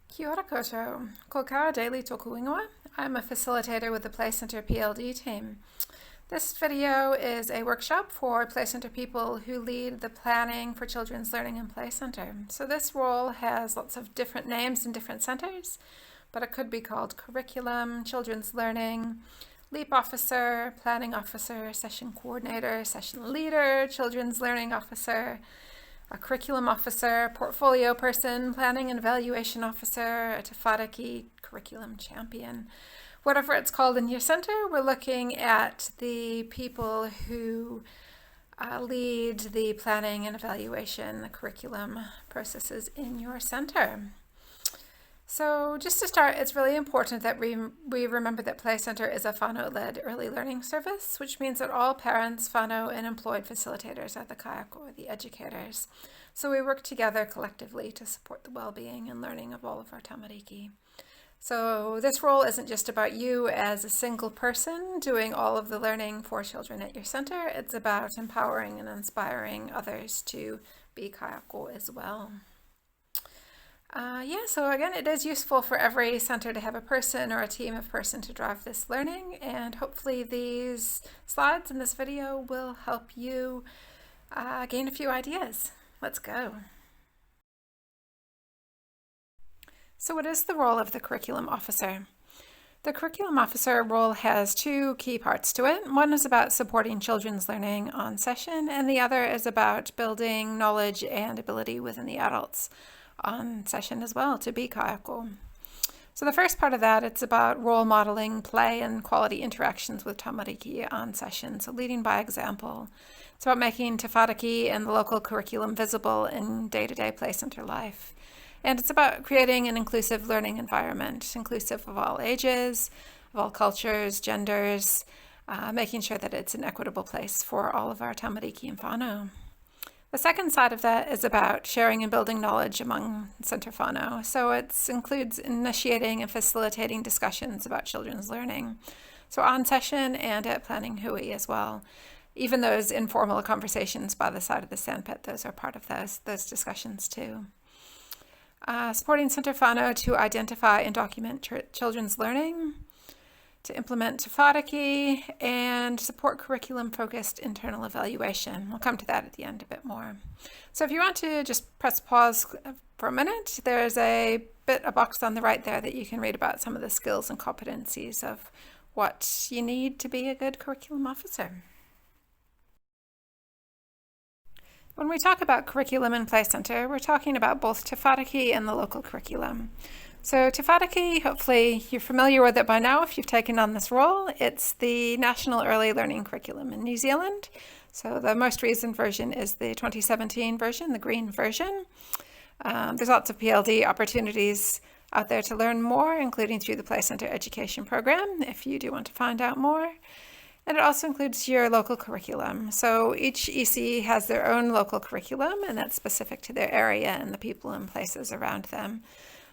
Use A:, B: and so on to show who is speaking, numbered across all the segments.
A: Kia ora koutou. Ko kaua daily tōku ingoa. I'm a facilitator with the Play Center PLD team. This video is a workshop for Play Center people who lead the planning for children's learning in Play Center. So this role has lots of different names in different centers, but it could be called curriculum, children's learning, LEAP officer, planning officer, session coordinator, session leader, children's learning officer, a curriculum officer, portfolio person, planning and evaluation officer, a Te Whāriki curriculum champion. Whatever it's called in your center, we're looking at the people who lead the planning and evaluation, the curriculum processes in your center. So just to start, it's really important that we remember that Play Center is a whānau-led early learning service, which means that all parents, whānau, and employed facilitators are the kaiako, or the educators. So we work together collectively to support the well-being and learning of all of our tamariki. So this role isn't just about you as a single person doing all of the learning for children at your center. It's about empowering and inspiring others to be kaiako as well. So again, it is useful for every center to have a person or a team of person to drive this learning, and hopefully these slides in this video will help you gain a few ideas. Let's go. So what is the role of the curriculum officer? The curriculum officer role has two key parts to it. One is about supporting children's learning on session, and the other is about building knowledge and ability within the adults on session as well to be kaiako. So the first part of that, it's about role modeling, play, and quality interactions with tamariki on session, so leading by example. It's about making Te Whāriki and the local curriculum visible in day-to-day Play Center life. And it's about creating an inclusive learning environment, inclusive of all ages, of all cultures, genders, making sure that it's an equitable place for all of our tamariki and whānau. The second side of that is about sharing and building knowledge among center whānau. So it includes initiating and facilitating discussions about children's learning. So on session and at Planning Hui as well. Even those informal conversations by the side of the sandpit, those are part of those discussions too. Supporting center whānau to identify and document children's learning, to implement Te Whāriki, and support curriculum-focused internal evaluation. We'll come to that at the end a bit more. So if you want to just press pause for a minute, there's a box on the right there that you can read about some of the skills and competencies of what you need to be a good curriculum officer. When we talk about curriculum in Play Center, we're talking about both Te Whāriki and the local curriculum. So Te Whāriki, hopefully you're familiar with it by now if you've taken on this role. It's the National Early Learning Curriculum in New Zealand. So the most recent version is the 2017 version, the green version. There's lots of PLD opportunities out there to learn more, including through the Play Center Education Program, if you do want to find out more. And it also includes your local curriculum. So each EC has their own local curriculum, and that's specific to their area and the people and places around them.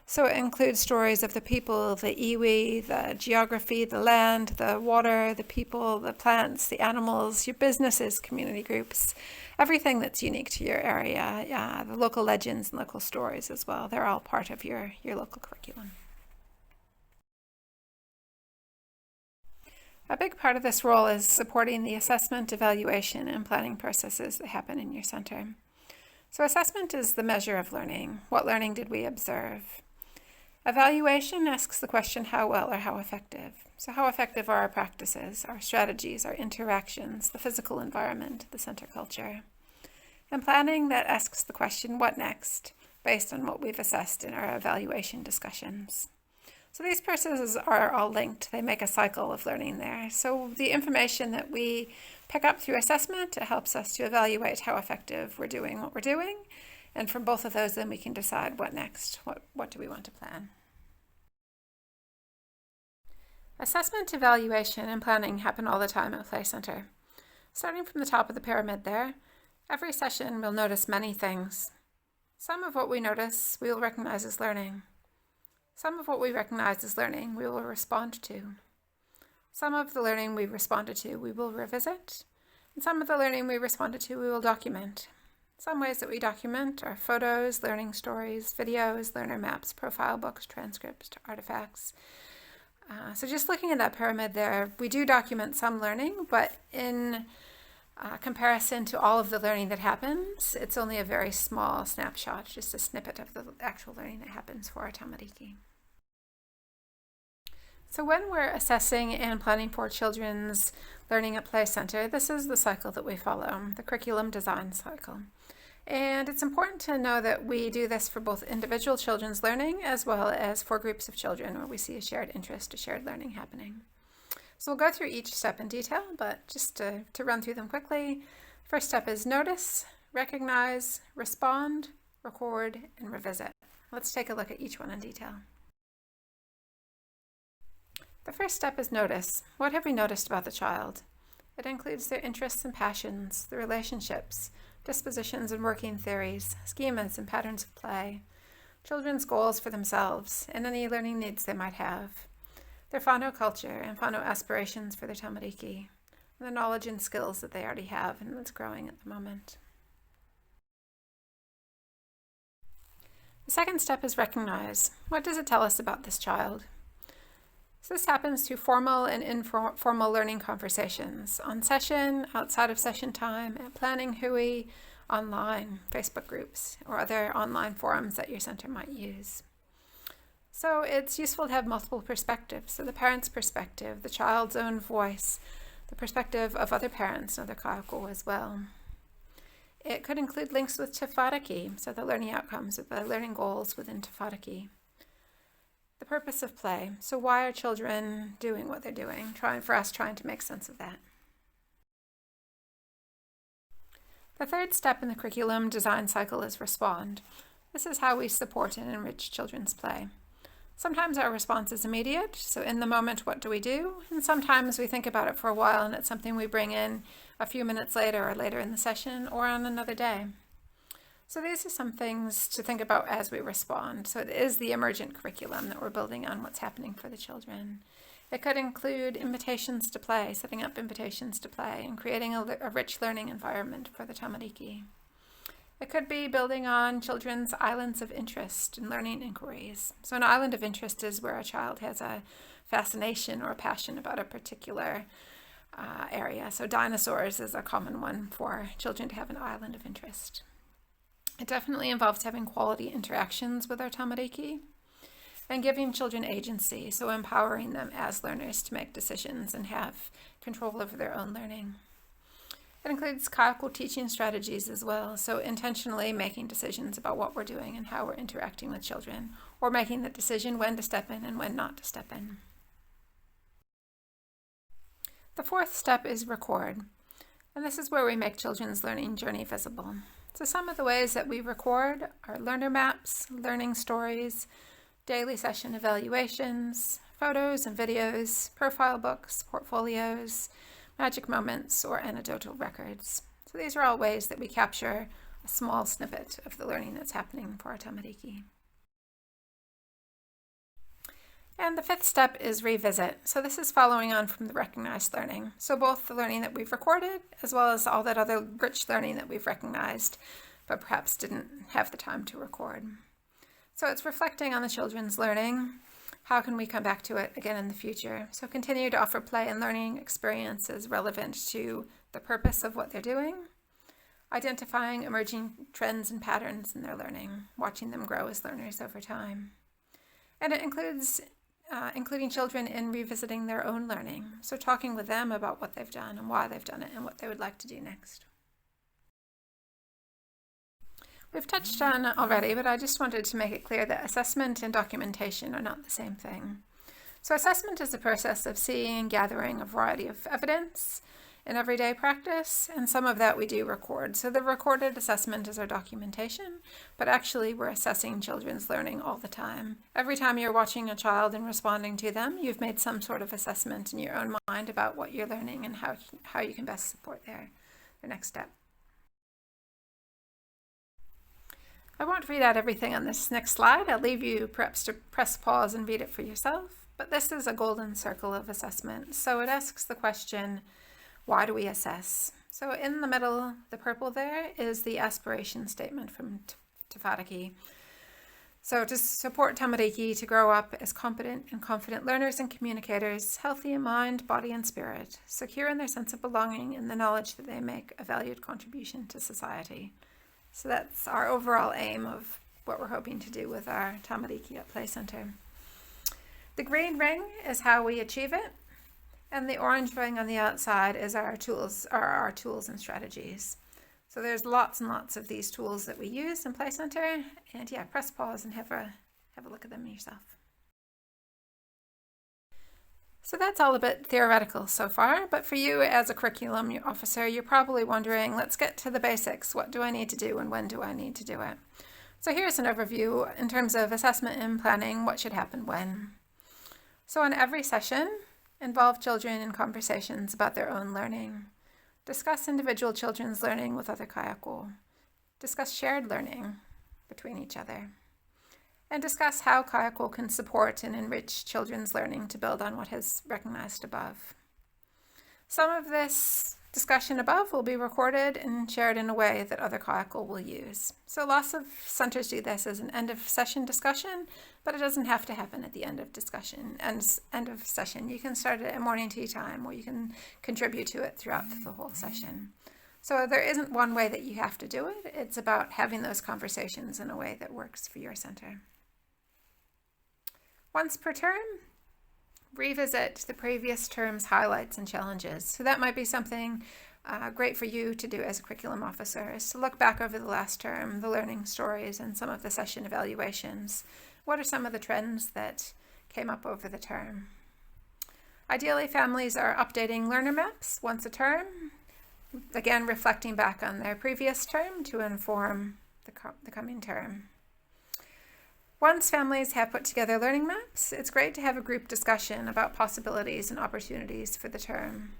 A: So it includes stories of the people, the iwi, the geography, the land, the water, the people, the plants, the animals, your businesses, community groups, everything that's unique to your area, the local legends and local stories as well. They're all part of your local curriculum. A big part of this role is supporting the assessment, evaluation, and planning processes that happen in your center. So assessment is the measure of learning. What learning did we observe? Evaluation asks the question, how well or how effective? So how effective are our practices, our strategies, our interactions, the physical environment, the center culture? And planning, that asks the question, what next, based on what we've assessed in our evaluation discussions. So these processes are all linked. They make a cycle of learning there. So the information that we pick up through assessment, it helps us to evaluate how effective we're doing what we're doing. And from both of those, then we can decide what next, what do we want to plan. Assessment, evaluation, and planning happen all the time at Play Center. Starting from the top of the pyramid there, every session we'll notice many things. Some of what we notice we will recognize as learning. Some of what we recognize as learning we will respond to. Some of the learning we responded to we will revisit, and some of the learning we responded to we will document. Some ways that we document are photos, learning stories, videos, learner maps, profile books, transcripts, artifacts. So just looking at that pyramid there, we do document some learning, but in comparison to all of the learning that happens, it's only a very small snapshot, just a snippet of the actual learning that happens for our tamariki. So when we're assessing and planning for children's learning at Play Center, this is the cycle that we follow, the curriculum design cycle. And it's important to know that we do this for both individual children's learning as well as for groups of children where we see a shared interest, a shared learning happening. So we'll go through each step in detail, but just to run through them quickly. First step is notice, recognize, respond, record, and revisit. Let's take a look at each one in detail. The first step is notice. What have we noticed about the child? It includes their interests and passions, the relationships, dispositions and working theories, schemas and patterns of play, children's goals for themselves, and any learning needs they might have, their whānau culture and whānau aspirations for their tamariki, and the knowledge and skills that they already have and that's growing at the moment. The second step is recognize. What does it tell us about this child? So this happens through formal and informal learning conversations, on session, outside of session time, at planning hui, online, Facebook groups, or other online forums that your center might use. So it's useful to have multiple perspectives. So the parent's perspective, the child's own voice, the perspective of other parents and other kāoko as well. It could include links with Te Whāraki, so the learning outcomes or the learning goals within Te Whāraki. The purpose of play. So why are children doing what they're doing? Trying to make sense of that. The third step in the curriculum design cycle is respond. This is how we support and enrich children's play. Sometimes our response is immediate, so in the moment, what do we do? And sometimes we think about it for a while and it's something we bring in a few minutes later or later in the session or on another day. So these are some things to think about as we respond. So it is the emergent curriculum that we're building on what's happening for the children. It could include invitations to play, setting up invitations to play, and creating a rich learning environment for the tamariki. It could be building on children's islands of interest and learning inquiries. So an island of interest is where a child has a fascination or a passion about a particular area. So dinosaurs is a common one for children to have an island of interest. It definitely involves having quality interactions with our tamariki and giving children agency, so empowering them as learners to make decisions and have control over their own learning. It includes kāoko teaching strategies as well, so intentionally making decisions about what we're doing and how we're interacting with children, or making the decision when to step in and when not to step in. The fourth step is record, and this is where we make children's learning journey visible. So some of the ways that we record are learner maps, learning stories, daily session evaluations, photos and videos, profile books, portfolios, magic moments, or anecdotal records. So these are all ways that we capture a small snippet of the learning that's happening for our tamariki. And the fifth step is revisit. So this is following on from the recognized learning. So both the learning that we've recorded as well as all that other rich learning that we've recognized, but perhaps didn't have the time to record. So it's reflecting on the children's learning. How can we come back to it again in the future? So continue to offer play and learning experiences relevant to the purpose of what they're doing, identifying emerging trends and patterns in their learning, watching them grow as learners over time. And it includes including children in revisiting their own learning. So talking with them about what they've done and why they've done it and what they would like to do next. We've touched on it already, but I just wanted to make it clear that assessment and documentation are not the same thing. So assessment is the process of seeing and gathering a variety of evidence in everyday practice, and some of that we do record. So the recorded assessment is our documentation, but actually we're assessing children's learning all the time. Every time you're watching a child and responding to them, you've made some sort of assessment in your own mind about what you're learning and how you can best support their next step. I won't read out everything on this next slide. I'll leave you perhaps to press pause and read it for yourself, but this is a golden circle of assessment. So it asks the question, why do we assess? So in the middle, the purple there, is the aspiration statement from Te Whāriki. So to support Tamariki to grow up as competent and confident learners and communicators, healthy in mind, body and spirit, secure in their sense of belonging and the knowledge that they make a valued contribution to society. So that's our overall aim of what we're hoping to do with our Tamariki at Play Centre. The green ring is how we achieve it, and the orange ring on the outside is our tools and strategies. So there's lots and lots of these tools that we use in Play Centre, and yeah, press pause and have a look at them yourself. So that's all a bit theoretical so far, but for you as a curriculum officer, you're probably wondering, let's get to the basics. What do I need to do and when do I need to do it? So here's an overview in terms of assessment and planning, what should happen when. So on every session, involve children in conversations about their own learning. Discuss individual children's learning with other kayako. Discuss shared learning between each other. And discuss how kayako can support and enrich children's learning to build on what is recognized above. Some of this discussion above will be recorded and shared in a way that other kayako will use. So lots of centers do this as an end of session discussion, but it doesn't have to happen at the end of discussion and end of session. You can start it at morning tea time, or you can contribute to it throughout the whole session. So there isn't one way that you have to do it. It's about having those conversations in a way that works for your center. Once per term, revisit the previous term's highlights and challenges. So that might be something great for you to do as a curriculum officer, is to look back over the last term, the learning stories, and some of the session evaluations. What are some of the trends that came up over the term? Ideally, families are updating learner maps once a term, again reflecting back on their previous term to inform the coming term. Once families have put together learning maps, it's great to have a group discussion about possibilities and opportunities for the term.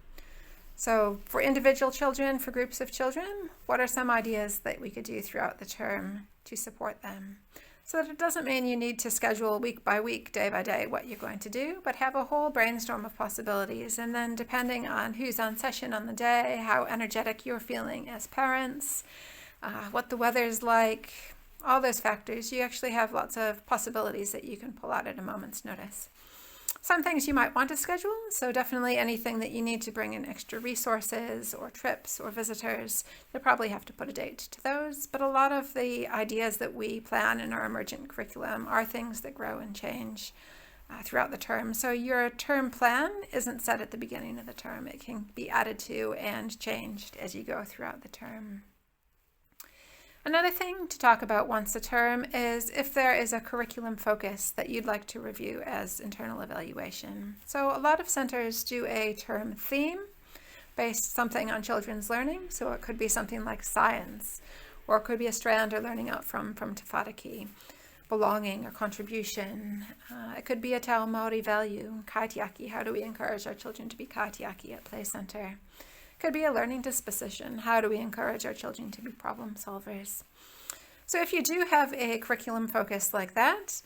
A: So for individual children, for groups of children, what are some ideas that we could do throughout the term to support them? So that it doesn't mean you need to schedule week by week, day by day, what you're going to do, but have a whole brainstorm of possibilities. And then depending on who's on session on the day, how energetic you're feeling as parents, what the weather's like, all those factors, you actually have lots of possibilities that you can pull out at a moment's notice. Some things you might want to schedule, so definitely anything that you need to bring in extra resources or trips or visitors, you'll probably have to put a date to those. But a lot of the ideas that we plan in our emergent curriculum are things that grow and change throughout the term. So your term plan isn't set at the beginning of the term. It can be added to and changed as you go throughout the term. Another thing to talk about once a term is if there is a curriculum focus that you'd like to review as internal evaluation. So a lot of centers do a term theme based something on children's learning. So it could be something like science, or it could be a strand or learning outcome from Te Whāriki, belonging or contribution. It could be a Te Ao Māori value, kaitiaki. How do we encourage our children to be kaitiaki at Play Centre? Could be a learning disposition. How do we encourage our children to be problem solvers? So if you do have a curriculum focus like that,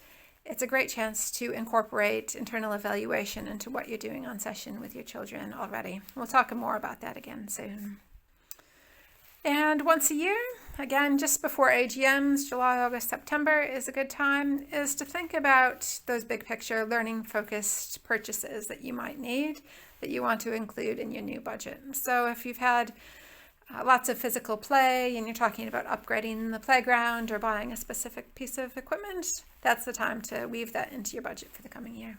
A: it's a great chance to incorporate internal evaluation into what you're doing on session with your children already. We'll talk more about that again soon. And once a year, again, just before AGMs, July, August, September is a good time, is to think about those big picture learning focused purchases that you might need, that you want to include in your new budget. So if you've had lots of physical play and you're talking about upgrading the playground or buying a specific piece of equipment, that's the time to weave that into your budget for the coming year.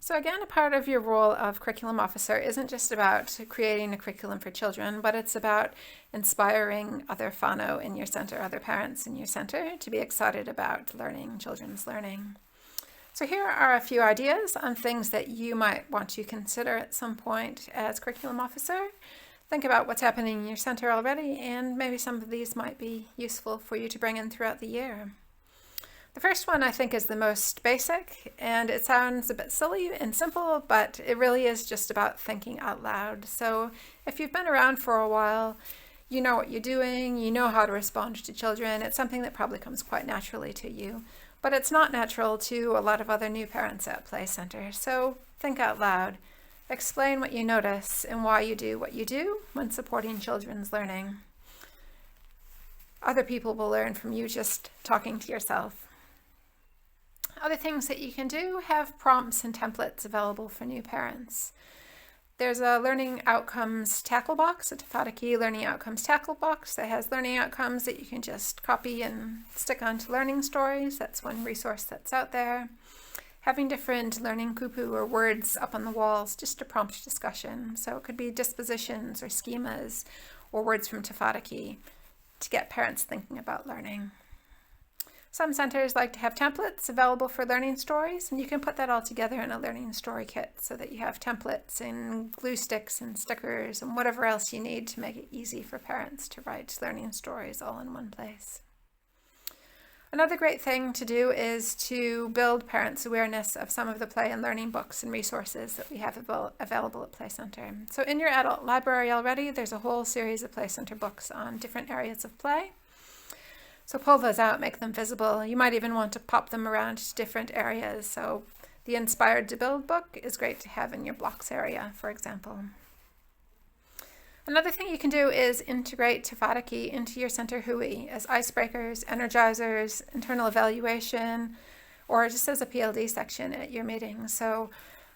A: So again, a part of your role of curriculum officer isn't just about creating a curriculum for children, but it's about inspiring other whānau in your center, other parents in your center, to be excited about learning, children's learning. So here are a few ideas on things that you might want to consider at some point as curriculum officer. Think about what's happening in your center already, and maybe some of these might be useful for you to bring in throughout the year. The first one I think is the most basic, and it sounds a bit silly and simple, but it really is just about thinking out loud. So if you've been around for a while, you know what you're doing, you know how to respond to children. It's something that probably comes quite naturally to you. But it's not natural to a lot of other new parents at Play Centre. So think out loud. Explain what you notice and why you do what you do when supporting children's learning. Other people will learn from you just talking to yourself. Other things that you can do, have prompts and templates available for new parents. There's a Learning Outcomes tackle box, a Te Whānaki Learning Outcomes tackle box that has learning outcomes that you can just copy and stick onto learning stories. That's one resource that's out there. Having different learning kupu or words up on the walls just to prompt discussion. So it could be dispositions or schemas or words from Te Whānaki to get parents thinking about learning. Some centers like to have templates available for learning stories, and you can put that all together in a learning story kit so that you have templates and glue sticks and stickers and whatever else you need to make it easy for parents to write learning stories all in one place. Another great thing to do is to build parents' awareness of some of the play and learning books and resources that we have available at Play Center. So in your adult library already, there's a whole series of Play Center books on different areas of play. So pull those out, make them visible. You might even want to pop them around to different areas. So the Inspired to Build book is great to have in your blocks area, for example. Another thing you can do is integrate Te Whānaki into your center hui as icebreakers, energizers, internal evaluation, or just as a PLD section at your meetings. So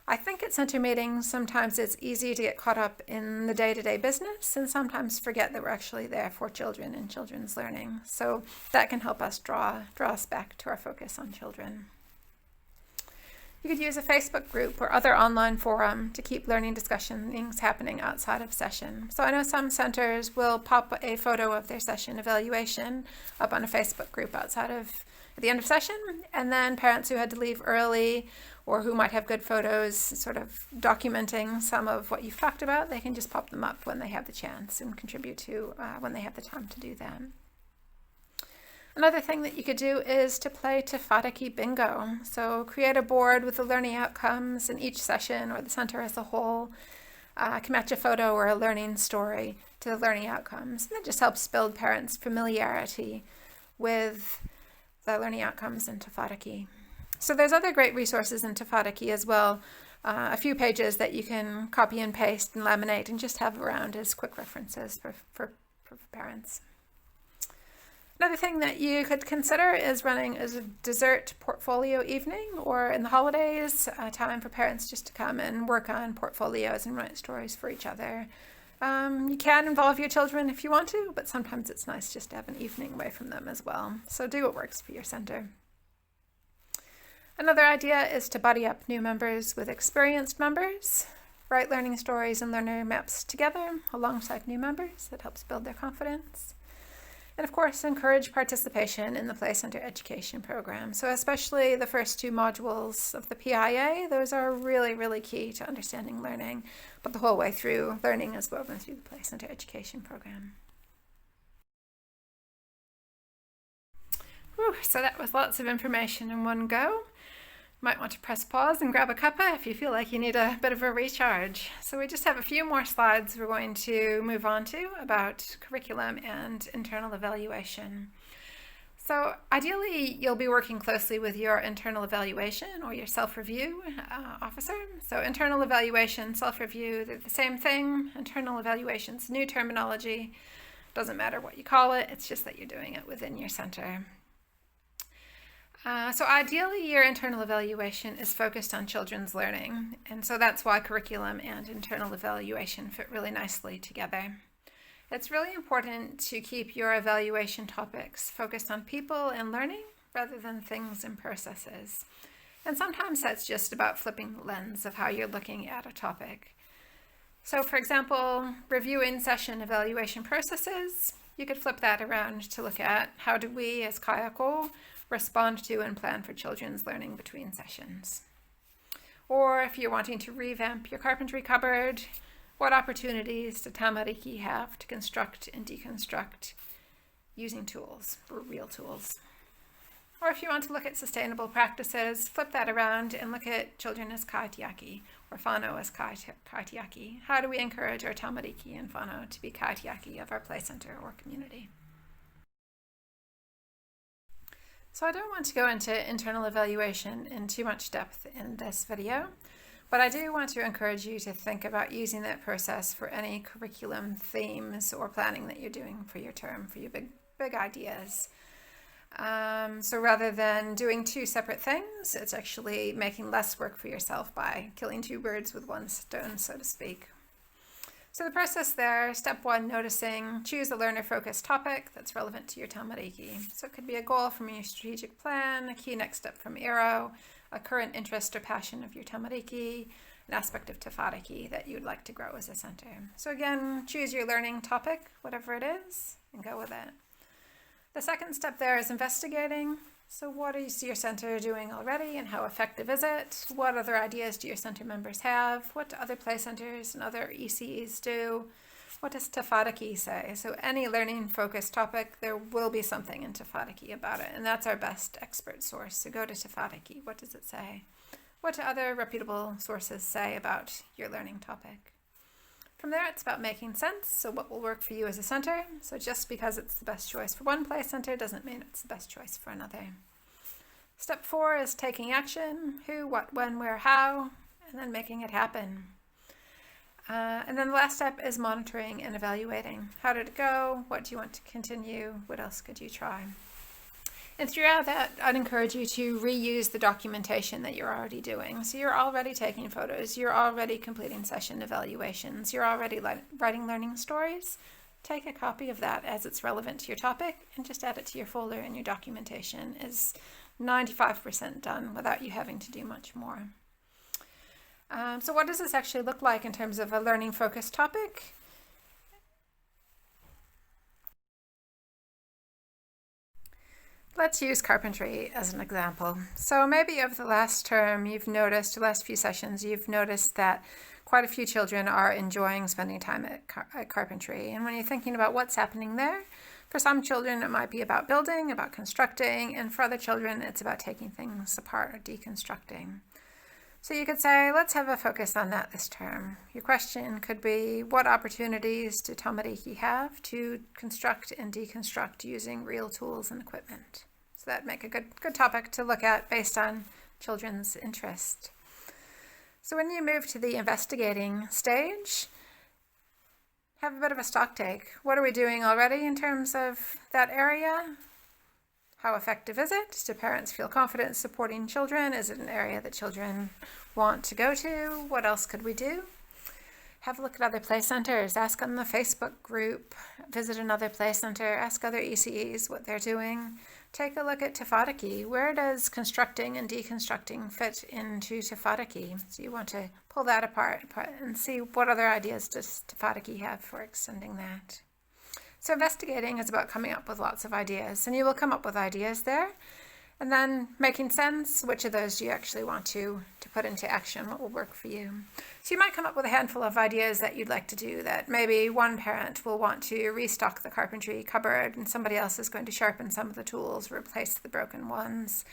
A: I think at center meetings, sometimes it's easy to get caught up in the day-to-day business and sometimes forget that we're actually there for children and children's learning. So that can help us draw us back to our focus on children. You could use a Facebook group or other online forum to keep learning discussions happening outside of session. So I know some centers will pop a photo of their session evaluation up on a Facebook group at the end of session, and then parents who had to leave early or who might have good photos sort of documenting some of what you've talked about, they can just pop them up when they have the chance and contribute to when they have the time to do that. Another thing that you could do is to play Te Whānaki bingo. So create a board with the learning outcomes in each session or the center as a whole. Can match a photo or a learning story to the learning outcomes. And that just helps build parents' familiarity with the learning outcomes in Te Whānaki. So there's other great resources in Te Whānaki as well. A few pages that you can copy and paste and laminate and just have around as quick references for parents. Another thing that you could consider is running as a dessert portfolio evening, or in the holidays, a time for parents just to come and work on portfolios and write stories for each other. You can involve your children if you want to, but sometimes it's nice just to have an evening away from them as well. So do what works for your center. Another idea is to buddy up new members with experienced members. Write learning stories and learner maps together alongside new members. That helps build their confidence. And of course, encourage participation in the Play Center education program. So especially the first two modules of the PIA, those are really, really key to understanding learning, but the whole way through, learning is woven through the Play Center education program. Whew, so that was lots of information in one go. Might want to press pause and grab a cuppa if you feel like you need a bit of a recharge. So we just have a few more slides we're going to move on to about curriculum and internal evaluation. So ideally, you'll be working closely with your internal evaluation or your self-review officer. So internal evaluation, self-review, they're the same thing. Internal evaluation's new terminology. Doesn't matter what you call it, it's just that you're doing it within your center. So ideally, your internal evaluation is focused on children's learning, and so that's why curriculum and internal evaluation fit really nicely together. It's really important to keep your evaluation topics focused on people and learning rather than things and processes. And sometimes that's just about flipping the lens of how you're looking at a topic. So for example, reviewing session evaluation processes, you could flip that around to look at how do we as Kayako respond to and plan for children's learning between sessions. Or if you're wanting to revamp your carpentry cupboard, what opportunities do tamariki have to construct and deconstruct using tools, or real tools? Or if you want to look at sustainable practices, flip that around and look at children as kaitiaki, or whānau as kaitiaki. How do we encourage our tamariki and whānau to be kaitiaki of our play center or community? So I don't want to go into internal evaluation in too much depth in this video. But I do want to encourage you to think about using that process for any curriculum themes or planning that you're doing for your term, for your big ideas. So rather than doing two separate things, it's actually making less work for yourself by killing two birds with one stone, so to speak. So the process there, step one, noticing, choose a learner-focused topic that's relevant to your Tamariki. So it could be a goal from your strategic plan, a key next step from Iro, a current interest or passion of your Tamariki, an aspect of Tafariki that you'd like to grow as a center. So again, choose your learning topic, whatever it is, and go with it. The second step there is investigating. So what is your center doing already and how effective is it? What other ideas do your center members have? What do other play centers and other ECEs do? What does Tafariki say? So any learning focused topic, there will be something in Tafariki about it, and that's our best expert source. So go to Tafariki. What does it say? What do other reputable sources say about your learning topic? From there, it's about making sense. So what will work for you as a center? So just because it's the best choice for one play center doesn't mean it's the best choice for another. Step 4 is taking action. Who, what, when, where, how, and then making it happen. And then the last step is monitoring and evaluating. How did it go? What do you want to continue? What else could you try? And throughout that, I'd encourage you to reuse the documentation that you're already doing. So you're already taking photos, you're already completing session evaluations, you're already writing learning stories. Take a copy of that as it's relevant to your topic and just add it to your folder, and your documentation is 95% done without you having to do much more. So what does this actually look like in terms of a learning focused topic? Let's use carpentry as an example. So maybe over the last term, the last few sessions, you've noticed that quite a few children are enjoying spending time at carpentry. And when you're thinking about what's happening there, for some children, it might be about building, about constructing, and for other children, it's about taking things apart or deconstructing. So you could say, let's have a focus on that this term. Your question could be, what opportunities do Tamariki have to construct and deconstruct using real tools and equipment? So that'd make a good topic to look at based on children's interest. So when you move to the investigating stage, have a bit of a stock take. What are we doing already in terms of that area? How effective is it? Do parents feel confident supporting children? Is it an area that children want to go to? What else could we do? Have a look at other play centers. Ask on the Facebook group. Visit another play center. Ask other ECEs what they're doing. Take a look at Tafariki. Where does constructing and deconstructing fit into Tafariki? So you want to pull that apart and see what other ideas does Tafariki have for extending that. So investigating is about coming up with lots of ideas, and you will come up with ideas there. And then making sense, which of those do you actually want to put into action? What will work for you? So you might come up with a handful of ideas that you'd like to do, that maybe one parent will want to restock the carpentry cupboard and somebody else is going to sharpen some of the tools, replace the broken ones.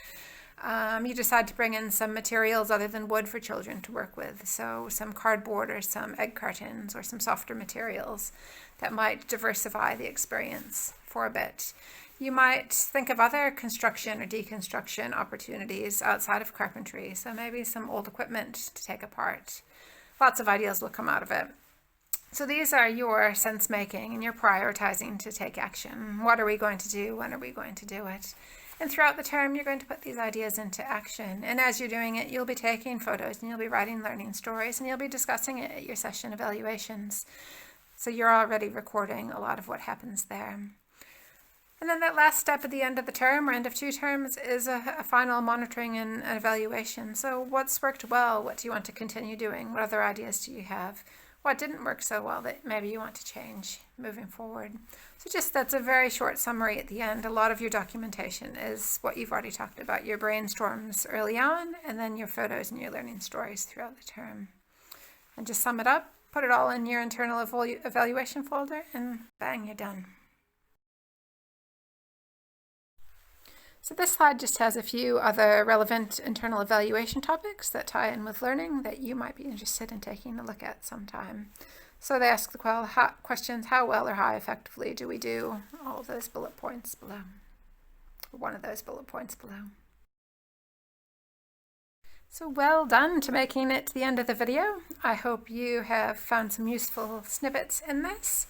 A: You decide to bring in some materials other than wood for children to work with. So some cardboard or some egg cartons or some softer materials that might diversify the experience for a bit. You might think of other construction or deconstruction opportunities outside of carpentry. So maybe some old equipment to take apart. Lots of ideas will come out of it. So these are your sense making and your prioritizing to take action. What are we going to do? When are we going to do it? And throughout the term, you're going to put these ideas into action. And as you're doing it, you'll be taking photos and you'll be writing learning stories and you'll be discussing it at your session evaluations. So you're already recording a lot of what happens there. And then that last step at the end of the term or end of 2 terms is a final monitoring and evaluation. So what's worked well? What do you want to continue doing? What other ideas do you have? What didn't work so well that maybe you want to change moving forward? So that's a very short summary at the end. A lot of your documentation is what you've already talked about, your brainstorms early on, and then your photos and your learning stories throughout the term. And just sum it up, put it all in your internal evaluation folder, and bang, you're done. So this slide just has a few other relevant internal evaluation topics that tie in with learning that you might be interested in taking a look at sometime. So they ask the questions, how well or how effectively do we do all of those bullet points below, or one of those bullet points below. So well done to making it to the end of the video. I hope you have found some useful snippets in this.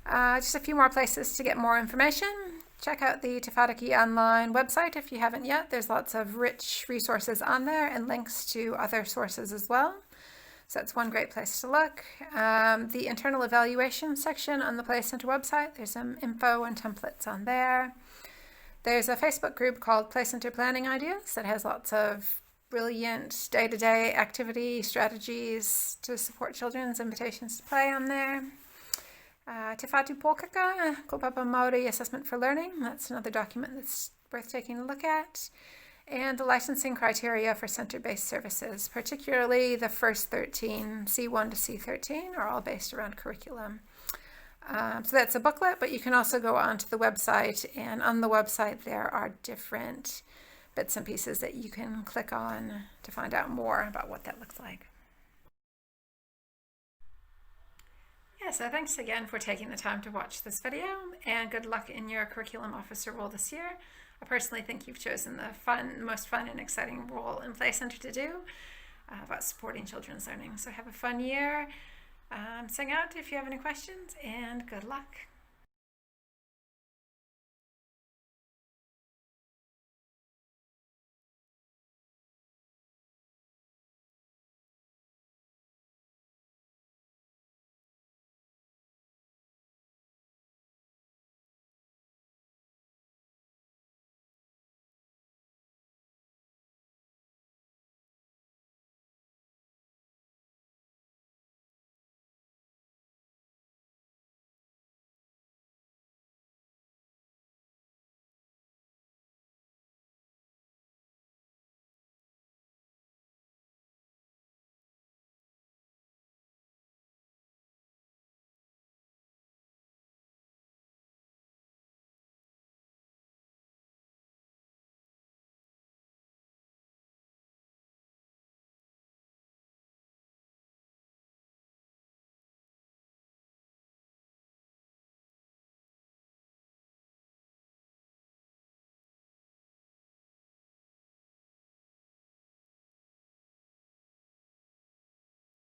A: Just a few more places to get more information. Check out the Te Whānaki Online website if you haven't yet. There's lots of rich resources on there and links to other sources as well. So that's one great place to look. The internal evaluation section on the Play Centre website, there's some info and templates on there. There's a Facebook group called Play Centre Planning Ideas that has lots of brilliant day-to-day activity strategies to support children's invitations to play on there. Te Whatu Pōkaka, Kaupapa Māori Assessment for Learning. That's another document that's worth taking a look at. And the licensing criteria for centre-based services, particularly the first 13, C1 to C13, are all based around curriculum. So that's a booklet, but you can also go onto the website, and on the website there are different bits and pieces that you can click on to find out more about what that looks like. Yeah, so thanks again for taking the time to watch this video, and good luck in your curriculum officer role this year. I personally think you've chosen the most fun and exciting role in Play Centre to do about supporting children's learning. So have a fun year. Sing out if you have any questions, and good luck.